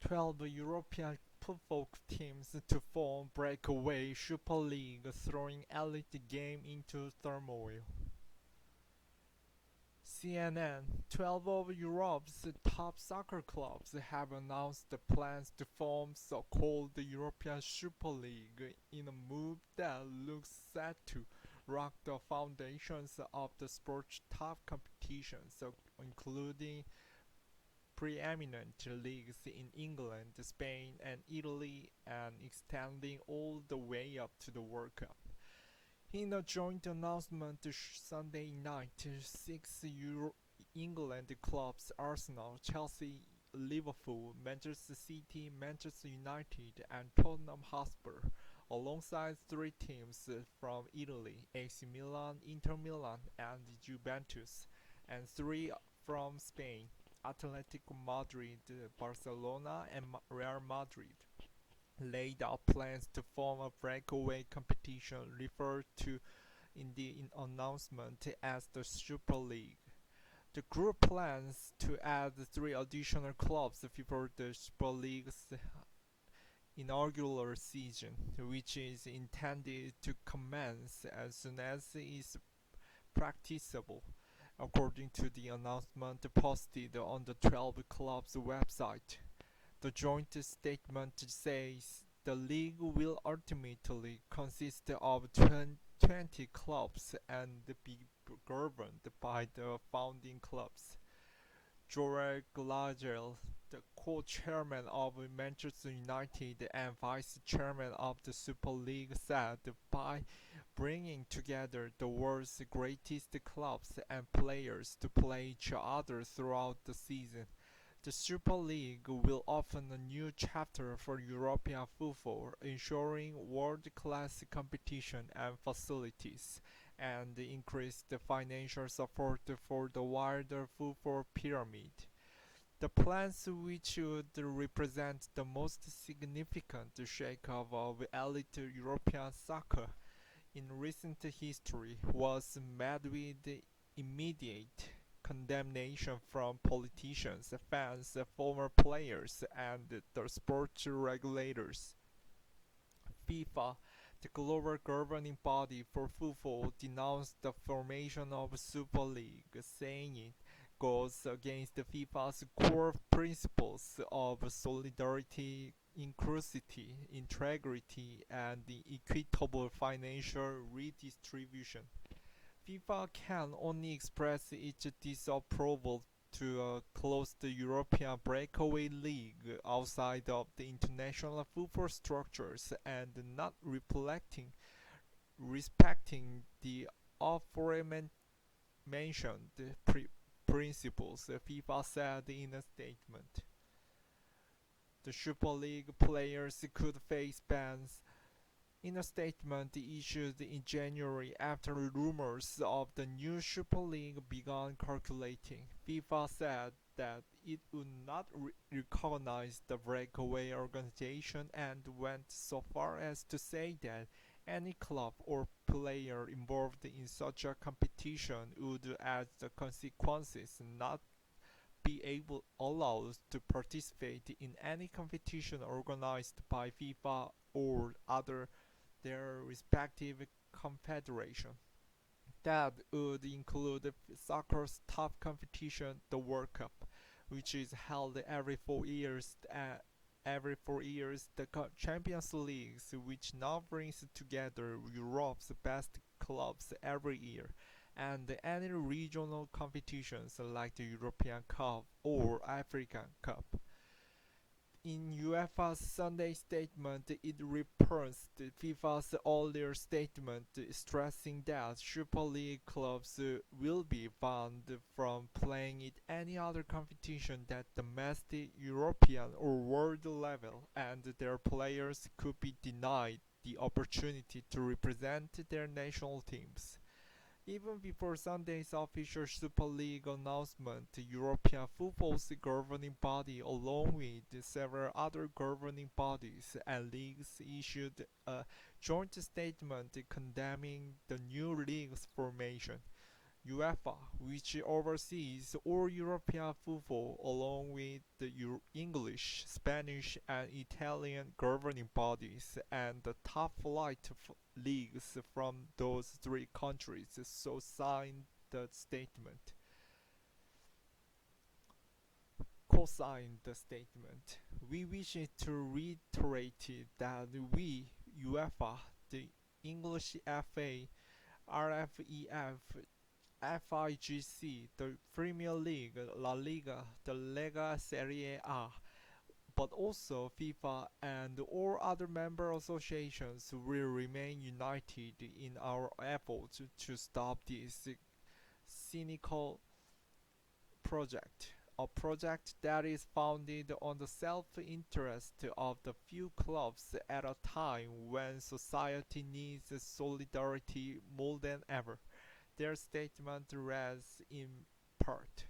12 European football teams to form breakaway Super League, throwing elite game into turmoil. CNN: 12 of Europe's top soccer clubs have announced the plans to form so-called European Super League in a move that looks set to rock the foundations of the sport's top competitions, including preeminent leagues in England, Spain, and Italy, and extending all the way up to the World Cup. In a joint announcement Sunday night, six England clubs Arsenal, Chelsea, Liverpool, Manchester City, Manchester United, and Tottenham Hotspur, alongside three teams from Italy, AC Milan, Inter Milan, and Juventus, and three from Spain, Atletico Madrid, Barcelona, and Real Madrid, laid out plans to form a breakaway competition referred to in the announcement as the Super League. The group plans to add three additional clubs before the Super League's inaugural season, which is intended to commence as soon as is practicable, according to the announcement posted on the 12 club's website. The joint statement says the league will ultimately consist of 20 clubs and be governed by the founding clubs. Joel Glagel, the co-chairman of Manchester United and vice-chairman of the Super League, said by bringing together the world's greatest clubs and players to play each other throughout the season, the Super League will open a new chapter for European football, ensuring world-class competition and facilities, and increase the financial support for the wider football pyramid. The plans, which would represent the most significant shake-up of elite European soccer in recent history, was met with immediate condemnation from politicians, fans, former players, and the sports regulators. FIFA, the global governing body for football, denounced the formation of Super League, saying it goes against FIFA's core principles of solidarity, inclusivity, integrity, and equitable financial redistribution. FIFA can only express its disapproval to a closed European breakaway league outside of the international football structures and not respecting the aforementioned principles, FIFA said in a statement. The Super League players could face bans. In a statement issued in January after rumors of the new Super League began circulating, FIFA said that it would not recognize the breakaway organization and went so far as to say that any club or player involved in such a competition would, as the consequences, not be allowed to participate in any competition organized by FIFA or other their respective confederation. That would include soccer's top competition, the World Cup, which is held every 4 years. The Champions League, which now brings together Europe's best clubs every year, and any regional competitions like the European Cup or African Cup. In UEFA's Sunday statement, it repeats FIFA's earlier statement stressing that Super League clubs will be banned from playing in any other competition at domestic, European, or world level, and their players could be denied the opportunity to represent their national teams. Even before Sunday's official Super League announcement, European football's governing body, along with several other governing bodies and leagues, issued a joint statement condemning the new league's formation. UEFA, which oversees all European football along with the English, Spanish, and Italian governing bodies, and the top flight leagues from those three countries, so signed the statement. Co-signed the statement. We wish to reiterate that we, UEFA, the English FA, RFEF, FIGC, the Premier League, La Liga, the Lega Serie A, but also FIFA and all other member associations will remain united in our efforts to stop this cynical project. A project that is founded on the self-interest of the few clubs at a time when society needs solidarity more than ever. Their statement reads in part: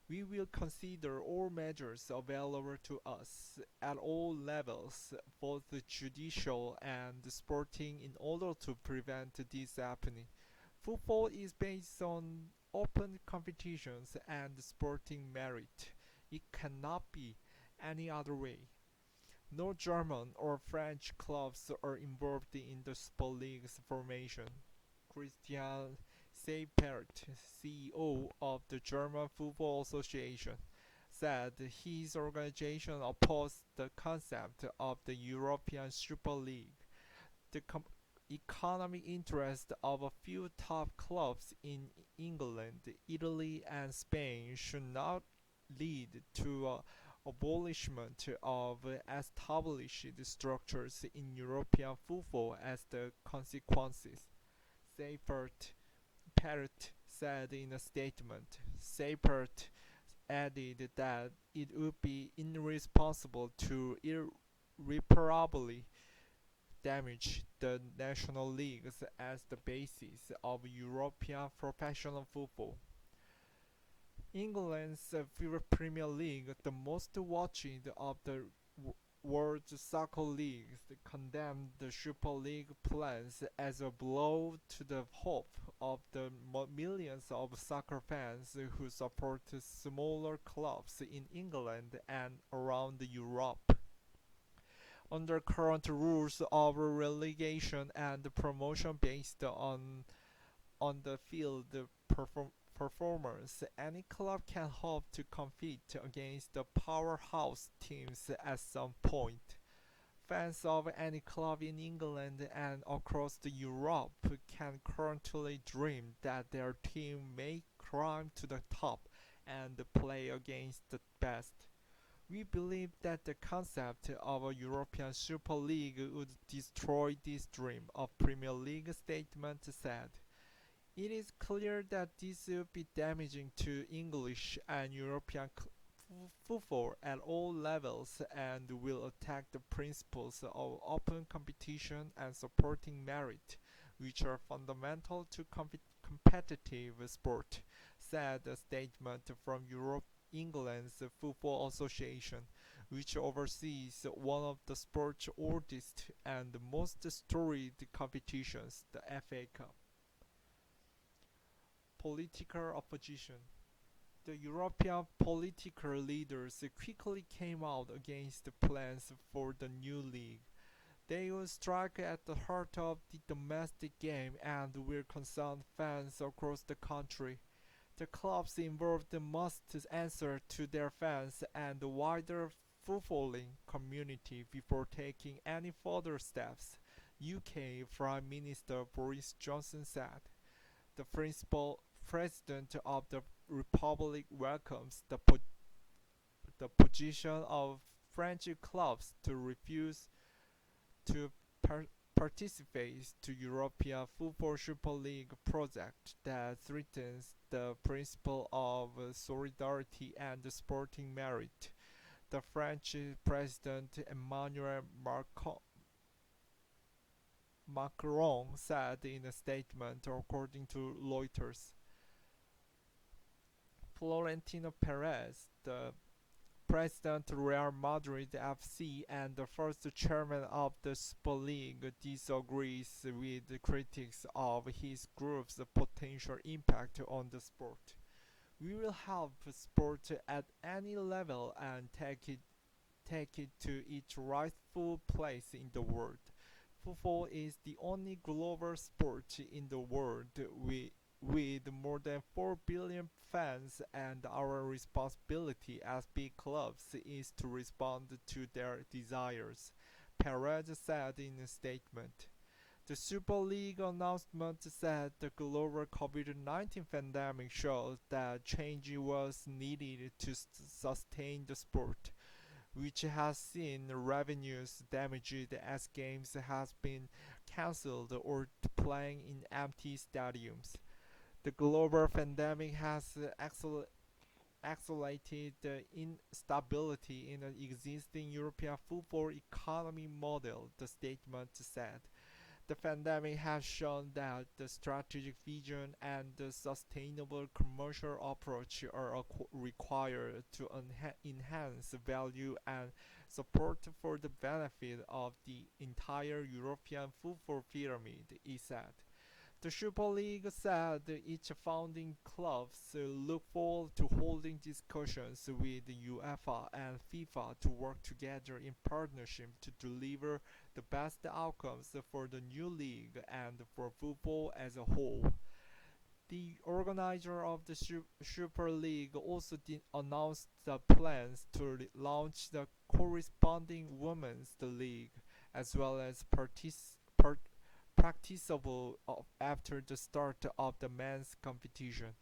"We will consider all measures available to us at all levels, both judicial and sporting, in order to prevent this happening. Football is based on open competitions and sporting merit. It cannot be any other way. No German or French clubs are involved in the Super League's formation." Christian Seipert, CEO of the German Football Association, said his organization opposed the concept of the European Super League. The economic interest of a few top clubs in England, Italy, and Spain should not lead to abolishment of established structures in European football as the consequences. Seipert Parrott said in a statement. Seipert added that it would be irresponsible to irreparably damage the national leagues as the basis of European professional football. England's Premier League, the most watched of the World Soccer Leagues, condemned the Super League plans as a blow to the hope of the millions of soccer fans who support smaller clubs in England and around Europe. Under current rules of relegation and promotion based on the field performance, any club can hope to compete against the powerhouse teams at some point. Fans of any club in England and across Europe can currently dream that their team may climb to the top and play against the best. We believe that the concept of a European Super League would destroy this dream, a Premier League statement said. It is clear that this will be damaging to English and European football at all levels and will attack the principles of open competition and supporting merit, which are fundamental to competitive sport, said a statement from England's Football Association, which oversees one of the sport's oldest and most storied competitions, the FA Cup. Political opposition. The European political leaders quickly came out against the plans for the new league. They will strike at the heart of the domestic game and will concern fans across the country. The clubs involved must answer to their fans and the wider footballing community before taking any further steps, UK Prime Minister Boris Johnson said. The principal president of the republic welcomes the position of French clubs to refuse to participate to European Football Super League project that threatens the principle of solidarity and sporting merit. The French President Emmanuel Macron said in a statement, according to Reuters. Florentino Perez, the President Real Madrid FC and the first chairman of the Super League, disagrees with the critics of his group's potential impact on the sport. We will help sport at any level and take it to its rightful place in the world. Football is the only global sport in the world with more than 4 billion fans, and our responsibility as big clubs is to respond to their desires, Perez said in a statement. The Super League announcement said the global COVID-19 pandemic showed that change was needed to sustain the sport, which has seen revenues damaged as games has been cancelled or playing in empty stadiums. The global pandemic has accelerated the instability in the existing European football economy model, the statement said. The pandemic has shown that the strategic vision and the sustainable commercial approach are required to enhance value and support for the benefit of the entire European football pyramid, he said. The Super League said its founding clubs look forward to holding discussions with the UEFA and FIFA to work together in partnership to deliver the best outcomes for the new league and for football as a whole. The organizer of the Super League also announced the plans to launch the corresponding Women's League as well as practicable after the start of the men's competition.